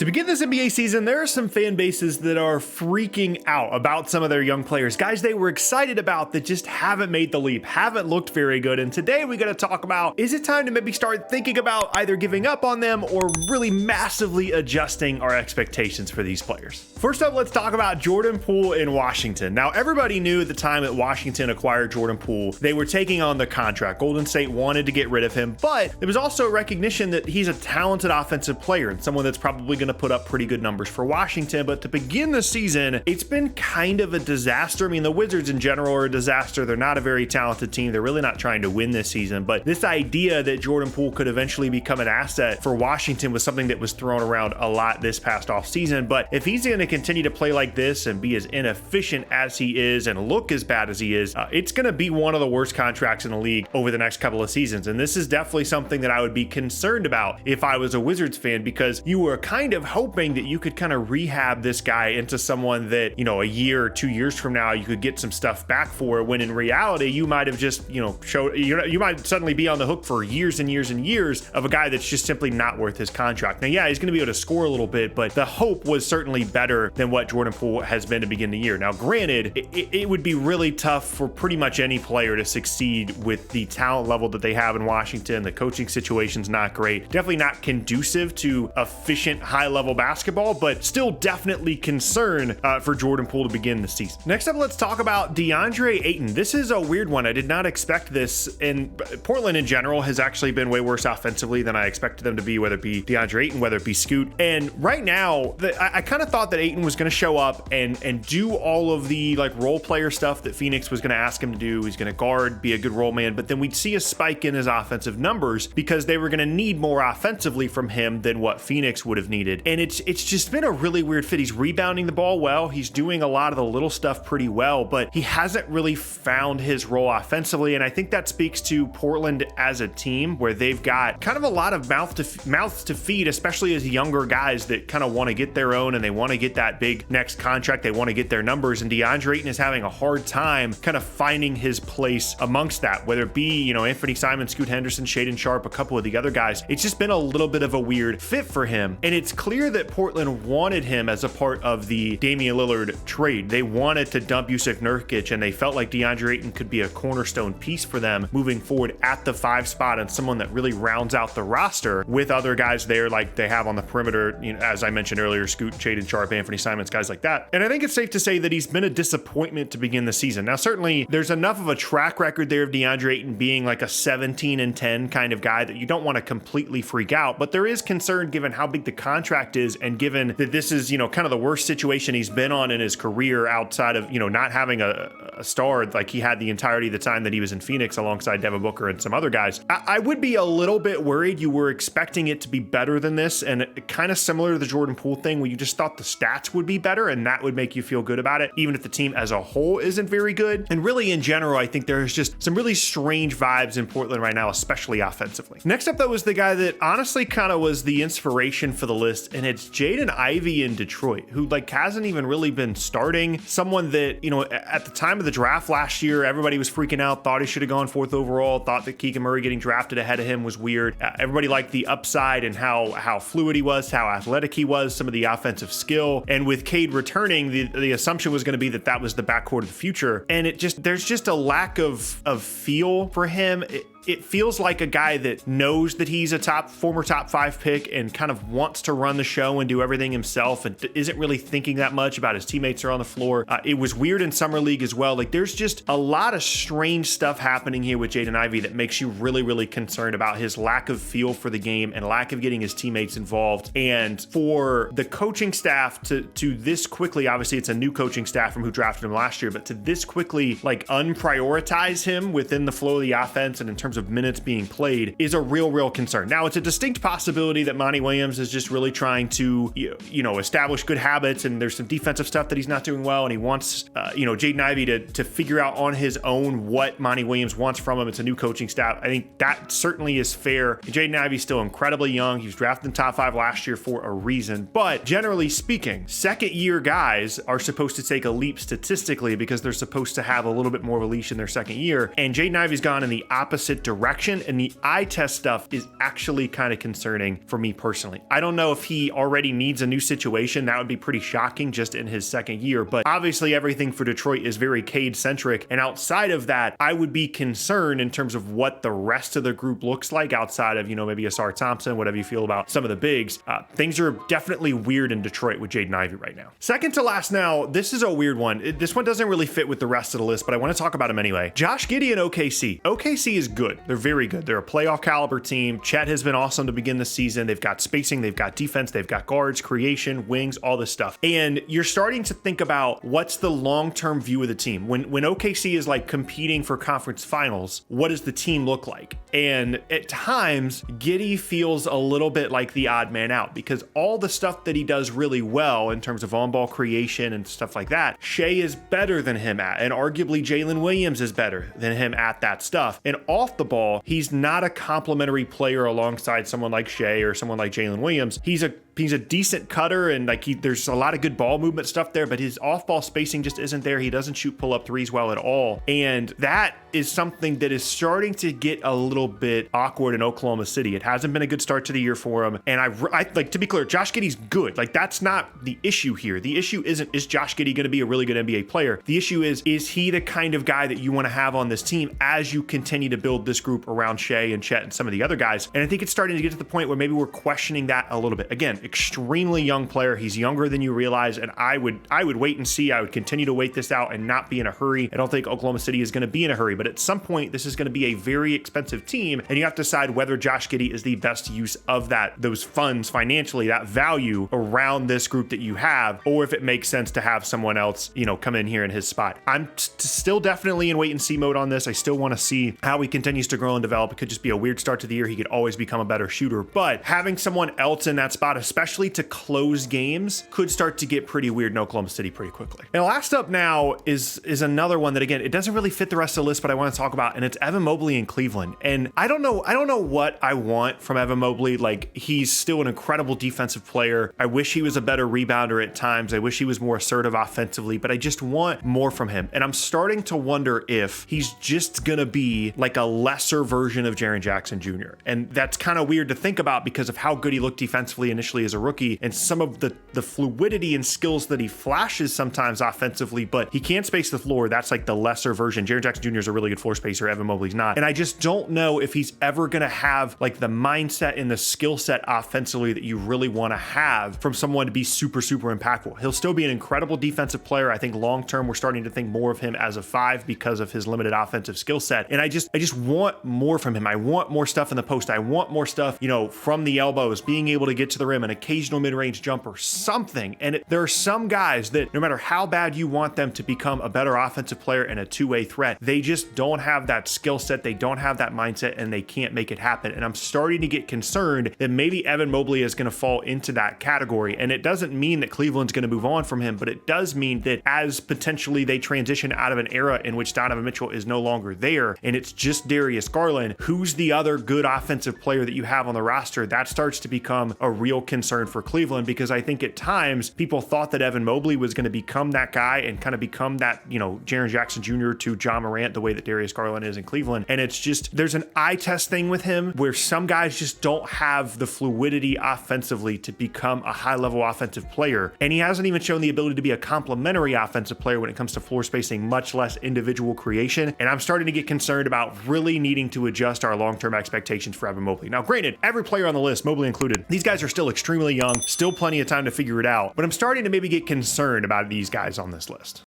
To begin this NBA season, there are some fan bases that are freaking out about some of their young players, guys they were excited about that just haven't made the leap, haven't looked very good. And today we got to talk about, is it time to maybe start thinking about either giving up on them or really massively adjusting our expectations for these players? First up, let's talk about Jordan Poole in Washington. Now, everybody knew at the time that Washington acquired Jordan Poole, they were taking on the contract. Golden State wanted to get rid of him, but there was also a recognition that he's a talented offensive player and someone that's probably going to put up pretty good numbers for Washington. But to begin the season, it's been kind of a disaster. I mean, the Wizards in general are a disaster. They're not a very talented team. They're really not trying to win this season. But this idea that Jordan Poole could eventually become an asset for Washington was something that was thrown around a lot this past offseason. But if he's going to continue to play like this and be as inefficient as he is and look as bad as he is, it's going to be one of the worst contracts in the league over the next couple of seasons. And this is definitely something that I would be concerned about if I was a Wizards fan, because you were kind of hoping that you could kind of rehab this guy into someone that, you know, a year or 2 years from now, you could get some stuff back for, when in reality, you might have just, you might suddenly be on the hook for years and years and years of a guy that's just simply not worth his contract. Now, yeah, he's going to be able to score a little bit, but the hope was certainly better than what Jordan Poole has been to begin the year. Now, granted, it would be really tough for pretty much any player to succeed with the talent level that they have in Washington. The coaching situation's not great. Definitely not conducive to efficient, high-level basketball, but still definitely concern for Jordan Poole to begin the season. Next up, let's talk about DeAndre Ayton. This is a weird one. I did not expect this, and Portland in general has actually been way worse offensively than I expected them to be, whether it be DeAndre Ayton, whether it be Scoot. And right now, I kind of thought that Ayton was going to show up and do all of the like role player stuff that Phoenix was going to ask him to do. He's going to guard, be a good role man, but then we'd see a spike in his offensive numbers because they were going to need more offensively from him than what Phoenix would have needed. And it's just been a really weird fit. He's rebounding the ball well. He's doing a lot of the little stuff pretty well, but he hasn't really found his role offensively. And I think that speaks to Portland as a team, where they've got kind of a lot of mouths to feed, especially as younger guys that kind of want to get their own and they want to get that big next contract. They want to get their numbers. And DeAndre Ayton is having a hard time kind of finding his place amongst that, whether it be, Anthony Simon, Scoot Henderson, Shaedon Sharpe, a couple of the other guys. It's just been a little bit of a weird fit for him. And it's clear that Portland wanted him as a part of the Damian Lillard trade. They wanted to dump Jusuf Nurkic, and they felt like DeAndre Ayton could be a cornerstone piece for them moving forward at the 5 spot, and someone that really rounds out the roster with other guys there like they have on the perimeter, as I mentioned earlier, Scoot, Shaedon Sharpe, Anthony Simons, guys like that. And I think it's safe to say that he's been a disappointment to begin the season. Now, certainly there's enough of a track record there of DeAndre Ayton being like a 17-10 kind of guy that you don't want to completely freak out, but there is concern given how big the contract is, and given that this is, kind of the worst situation he's been on in his career outside of, not having a star like he had the entirety of the time that he was in Phoenix alongside Devin Booker and some other guys. I would be a little bit worried. You were expecting it to be better than this, and kind of similar to the Jordan Poole thing where you just thought the stats would be better and that would make you feel good about it, even if the team as a whole isn't very good. And really in general, I think there's just some really strange vibes in Portland right now, especially offensively. Next up, though, is the guy that honestly kind of was the inspiration for the list, and it's Jaden Ivy in Detroit, who hasn't even really been starting. Someone that, at the time of the draft last year, everybody was freaking out, thought he should have gone 4th overall, thought that Keegan Murray getting drafted ahead of him was weird. Everybody liked the upside and how fluid he was, how athletic he was, some of the offensive skill. And with Cade returning, the assumption was going to be that was the backcourt of the future. And there's just a lack of feel for him. It feels like a guy that knows that he's a former top 5 pick and kind of wants to run the show and do everything himself and isn't really thinking that much about his teammates are on the floor. It was weird in summer league as well. There's just a lot of strange stuff happening here with Jaden Ivy that makes you really, really concerned about his lack of feel for the game and lack of getting his teammates involved. And for the coaching staff to this quickly, obviously it's a new coaching staff from who drafted him last year, but to this quickly unprioritize him within the flow of the offense and in terms of minutes being played is a real concern. Now, it's a distinct possibility that Monty Williams is just really trying to, establish good habits, and there's some defensive stuff that he's not doing well, and he wants, Jaden Ivey to figure out on his own what Monty Williams wants from him. It's a new coaching staff. I think that certainly is fair. Jaden Ivey's still incredibly young. He was drafted in top 5 last year for a reason, but generally speaking, second-year guys are supposed to take a leap statistically because they're supposed to have a little bit more of a leash in their second year, and Jaden Ivey's gone in the opposite direction, and the eye test stuff is actually kind of concerning for me personally. I don't know if he already needs a new situation. That would be pretty shocking just in his second year, but obviously everything for Detroit is very Cade centric, and outside of that, I would be concerned in terms of what the rest of the group looks like outside of, maybe Asar Thompson, whatever you feel about some of the bigs. Things are definitely weird in Detroit with Jaden Ivey right now. Second to last now, this is a weird one. This one doesn't really fit with the rest of the list, but I want to talk about him anyway. Josh Giddey and OKC. OKC is good. They're very good. They're a playoff caliber team. Chet has been awesome to begin the season. They've got spacing, they've got defense, they've got guards, creation, wings, all this stuff. And you're starting to think about what's the long-term view of the team. When OKC is like competing for conference finals, what does the team look like? And at times, Giddy feels a little bit like the odd man out because all the stuff that he does really well in terms of on-ball creation and stuff like that, Shea is better than him at, and arguably Jalen Williams is better than him at that stuff. And off the ball, he's not a complimentary player alongside someone like Shea or someone like Jalen Williams. He's a decent cutter, and there's a lot of good ball movement stuff there, but his off-ball spacing just isn't there. He doesn't shoot pull-up threes well at all. And that is something that is starting to get a little bit awkward in Oklahoma City. It hasn't been a good start to the year for him. And I like to be clear, Josh Giddey's good. That's not the issue here. The issue isn't, is Josh Giddey going to be a really good NBA player? The issue is he the kind of guy that you want to have on this team as you continue to build this group around Shea and Chet and some of the other guys? And I think it's starting to get to the point where maybe we're questioning that a little bit. Again, extremely young player. He's younger than you realize, and I would wait and see. I would continue to wait this out and not be in a hurry. I don't think Oklahoma City is going to be in a hurry, but at some point, this is going to be a very expensive team, and you have to decide whether Josh Giddey is the best use of those funds financially, that value around this group that you have, or if it makes sense to have someone else, come in here in his spot. I'm still definitely in wait and see mode on this. I still want to see how he continues to grow and develop. It could just be a weird start to the year. He could always become a better shooter, but having someone else in that spot, especially to close games, could start to get pretty weird in Oklahoma City pretty quickly. And last up now is another one that, again, it doesn't really fit the rest of the list, but I want to talk about, and it's Evan Mobley in Cleveland. And I don't know what I want from Evan Mobley. He's still an incredible defensive player. I wish he was a better rebounder at times. I wish he was more assertive offensively, but I just want more from him. And I'm starting to wonder if he's just gonna be like a lesser version of Jaren Jackson Jr. And that's kind of weird to think about because of how good he looked defensively initially as a rookie and some of the fluidity and skills that he flashes sometimes offensively, but he can't space the floor. That's like the lesser version. Jaren Jackson Jr. is a really good floor spacer. Evan Mobley's not. And I just don't know if he's ever going to have like the mindset and the skill set offensively that you really want to have from someone to be super, super impactful. He'll still be an incredible defensive player. I think long-term, we're starting to think more of him as a 5 because of his limited offensive skill set. And I just want more from him. I want more stuff in the post. I want more stuff, from the elbows, being able to get to the rim, an occasional mid-range jumper, something. And there are some guys that no matter how bad you want them to become a better offensive player and a two-way threat, they just don't have that skill set. They don't have that mindset, and they can't make it happen. And I'm starting to get concerned that maybe Evan Mobley is going to fall into that category. And it doesn't mean that Cleveland's going to move on from him, but it does mean that as potentially they transition out of an era in which Donovan Mitchell is no longer there, and it's just Darius Garland, who's the other good offensive player that you have on the roster, that starts to become a real concern for Cleveland, because I think at times people thought that Evan Mobley was going to become that guy and kind of become that, Jaren Jackson Jr. to John Morant, the way that Darius Garland is in Cleveland. And it's just, there's an eye test thing with him where some guys just don't have the fluidity offensively to become a high level offensive player. And he hasn't even shown the ability to be a complementary offensive player when it comes to floor spacing, much less individual creation. And I'm starting to get concerned about really needing to adjust our long-term expectations for Evan Mobley. Now, granted, every player on the list, Mobley included, these guys are still extremely young, still plenty of time to figure it out, but I'm starting to maybe get concerned about these guys on this list.